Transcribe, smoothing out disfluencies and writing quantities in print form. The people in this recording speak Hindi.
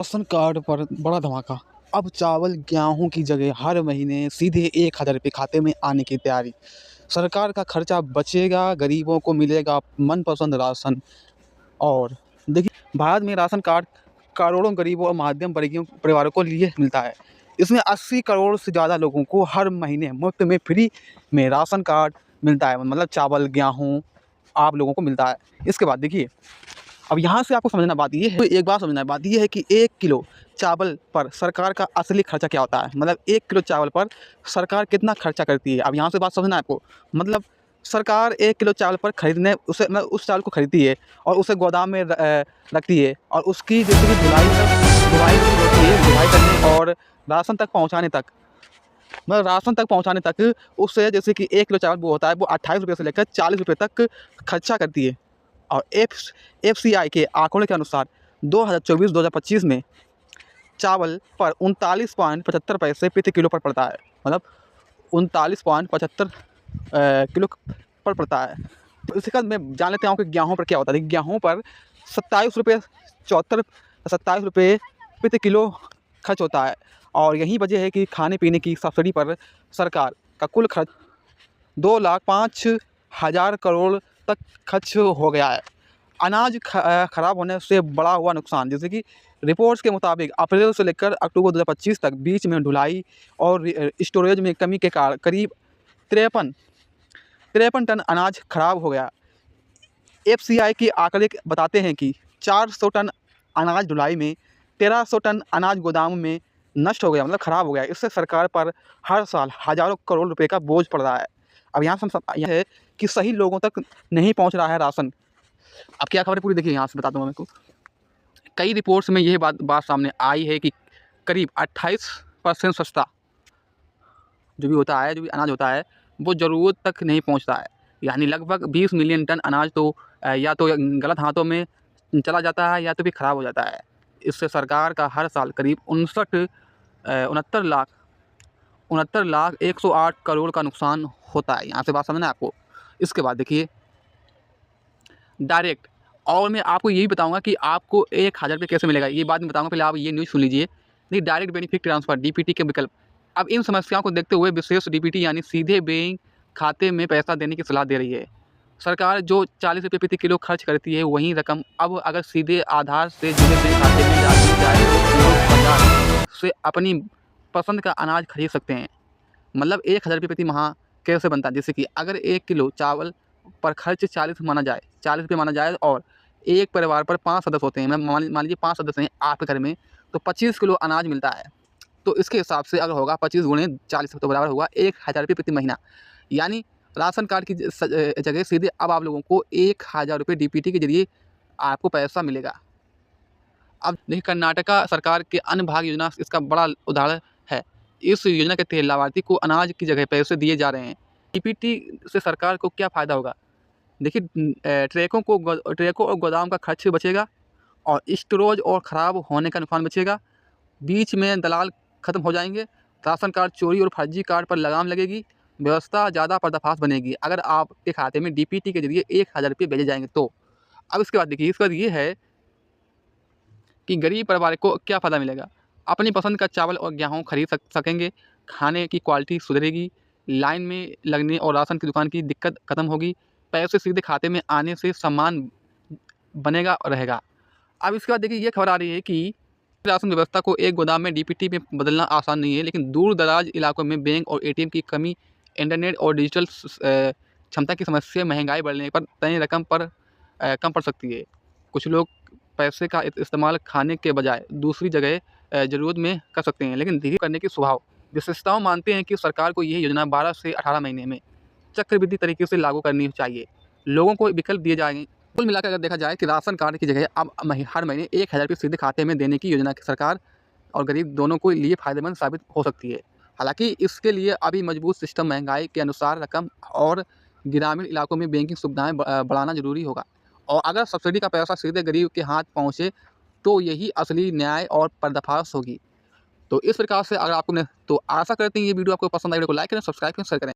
राशन कार्ड पर बड़ा धमाका। अब चावल गेहूं की जगह हर महीने सीधे 1,000 रुपये खाते में आने की तैयारी। सरकार का खर्चा बचेगा, गरीबों को मिलेगा मनपसंद राशन। और देखिए, भारत में राशन कार्ड करोड़ों गरीबों और मध्यम वर्गीय परिवारों को लिए मिलता है। इसमें 80 करोड़ से ज़्यादा लोगों को हर महीने मुफ्त में फ्री में राशन कार्ड मिलता है, मतलब चावल गेहूँ आप लोगों को मिलता है। इसके बाद देखिए, अब यहाँ से आपको समझना बात ये है, तो एक बात समझना बात ये है कि 1 किलो चावल पर सरकार का असली खर्चा क्या होता है। मतलब 1 किलो चावल पर सरकार कितना खर्चा करती है। अब यहाँ से बात समझना है आपको। मतलब सरकार 1 किलो चावल पर खरीदने उसे मतलब उस चावल को खरीदती है और उसे गोदाम में रखती है, और उसकी जैसे कि धुलाई होती है, धुलाई करने और राशन तक पहुँचाने तक, मतलब राशन तक पहुँचाने तक उससे जैसे कि 1 किलो चावल वो होता है, वो 28 रुपये से लेकर 40 रुपये तक खर्चा करती है। और एफसीआई के आंकड़ों के अनुसार 2024-2025 में चावल पर 39.75 पैसे प्रति किलो पर पड़ता है। मतलब 39.75 किलो पर पड़ता है। तो इसके बाद मैं जान लेते हैं कि गेहूँ पर क्या होता है। गेहूँ पर 27 रुपये प्रति किलो खर्च होता है। और यही वजह है कि खाने पीने की सब्सिडी पर सरकार का कुल खर्च 2,05,000 करोड़ तक खर्च हो गया है। अनाज खराब होने से बड़ा हुआ नुकसान, जैसे कि रिपोर्ट्स के मुताबिक अप्रैल से लेकर अक्टूबर 2025 तक बीच में ढुलाई और स्टोरेज में कमी के कारण करीब 53 टन अनाज खराब हो गया। एफसीआई के आंकड़े बताते हैं कि 400 टन अनाज ढुलाई में, 1300 टन अनाज गोदाम में नष्ट हो गया, मतलब ख़राब हो गया। इससे सरकार पर हर साल हज़ारों करोड़ रुपए का बोझ पड़ रहा है। अब यहाँ से यह है कि सही लोगों तक नहीं पहुँच रहा है राशन। अब क्या खबर है पूरी देखिए, यहाँ से बताता हूँ मैं आपको। कई रिपोर्ट्स में यह बात सामने आई है कि करीब 28% सस्ता जो भी अनाज होता है वो ज़रूरत तक नहीं पहुंचता है। यानी लगभग 20 मिलियन टन अनाज तो या तो गलत हाथों में चला जाता है या तो फिर ख़राब हो जाता है। इससे सरकार का हर साल करीब 69 लाख 108 करोड़ का नुकसान होता है। यहाँ से बात समझना है आपको। इसके बाद देखिए डायरेक्ट, और मैं आपको यही बताऊंगा कि आपको 1,000 रुपये कैसे मिलेगा, ये बात मैं बताऊंगा। पहले आप ये न्यूज़ सुन लीजिए। नहीं, डायरेक्ट बेनिफिट ट्रांसफ़र डीपीटी के विकल्प। अब इन समस्याओं को देखते हुए विशेष डीपीटी यानी सीधे बैंक खाते में पैसा देने की सलाह दे रही है। सरकार जो 40 रुपये प्रति किलो खर्च करती है, वही रकम अब अगर सीधे आधार से जुड़े बैंक खाते में डाली जाए तो लोग बाजार से अपनी पसंद का अनाज खरीद सकते हैं। मतलब 1,000 रुपये प्रति माह कैसे बनता है, जैसे कि अगर 1 किलो चावल पर खर्च 40 रुपये माना जाए और एक परिवार पर 5 सदस्य होते हैं, मान लीजिए 5 सदस्य हैं आपके घर में, तो 25 किलो अनाज मिलता है। तो इसके हिसाब से अगर होगा 25 गुणे 40 तो बराबर होगा 1,000 रुपये प्रति महीना। यानी राशन कार्ड की जगह सीधे अब आप लोगों को 1,000 रुपये डीपीटी के जरिए आपको पैसा मिलेगा। अब देखिए, कर्नाटका सरकार के अन्न भाग्य योजना इसका बड़ा उदाहरण है। इस योजना के तहत लाभार्थी को अनाज की जगह पैसे दिए जा रहे हैं। डीपीटी से सरकार को क्या फ़ायदा होगा? देखिए, ट्रकों और गोदाम का खर्च बचेगा और स्टोरेज और ख़राब होने का नुकसान बचेगा। बीच में दलाल ख़त्म हो जाएंगे। राशन कार्ड चोरी और फर्जी कार्ड पर लगाम लगेगी। व्यवस्था ज़्यादा पर्दाफाश बनेगी अगर आपके खाते में डीपीटी के जरिए 1,000 रुपये भेजे जाएंगे तो। अब इसके बाद देखिए, इसके बाद ये है कि गरीब परिवार को क्या फ़ायदा मिलेगा। अपनी पसंद का चावल और गेहूँ खरीद सकेंगे। खाने की क्वालिटी सुधरेगी। लाइन में लगने और राशन की दुकान की दिक्कत ख़त्म होगी। पैसे सीधे खाते में आने से सम्मान बनेगा और रहेगा। अब इसके बाद देखिए, ये खबर आ रही है कि राशन व्यवस्था को एक गोदाम में डीपीटी में बदलना आसान नहीं है, लेकिन दूर दराज इलाकों में बैंक और एटीएम की कमी, इंटरनेट और डिजिटल क्षमता की समस्या, महंगाई बढ़ने पर तय रकम पर कम पड़ सकती है। कुछ लोग पैसे का इस्तेमाल खाने के बजाय दूसरी जगह ज़रूरत में कर सकते हैं, लेकिन धीरे करने की स्वभाव विशेषताओं मानते हैं कि सरकार को यह योजना 12 से 18 महीने में चक्रवृद्धि तरीके से लागू करनी चाहिए। लोगों को विकल्प दिए जाएंगे। कुल मिलाकर अगर देखा जाए कि राशन कार्ड की जगह अब हर महीने 1,000 रुपये सीधे खाते में देने की योजना की सरकार और गरीब दोनों को लिए फ़ायदेमंद साबित हो सकती है। हालांकि इसके लिए अभी मजबूत सिस्टम, महंगाई के अनुसार रकम और ग्रामीण इलाकों में बैंकिंग सुविधाएं बढ़ाना जरूरी होगा। और अगर सब्सिडी का पैसा सीधे गरीब के हाथ पहुँचे तो यही असली न्याय और पर्दाफाश होगी। तो इस प्रकार से अगर आपको तो आशा करते हैं ये वीडियो आपको पसंद आए, वीडियो को लाइक करें, सब्सक्राइब करें, शेयर करें।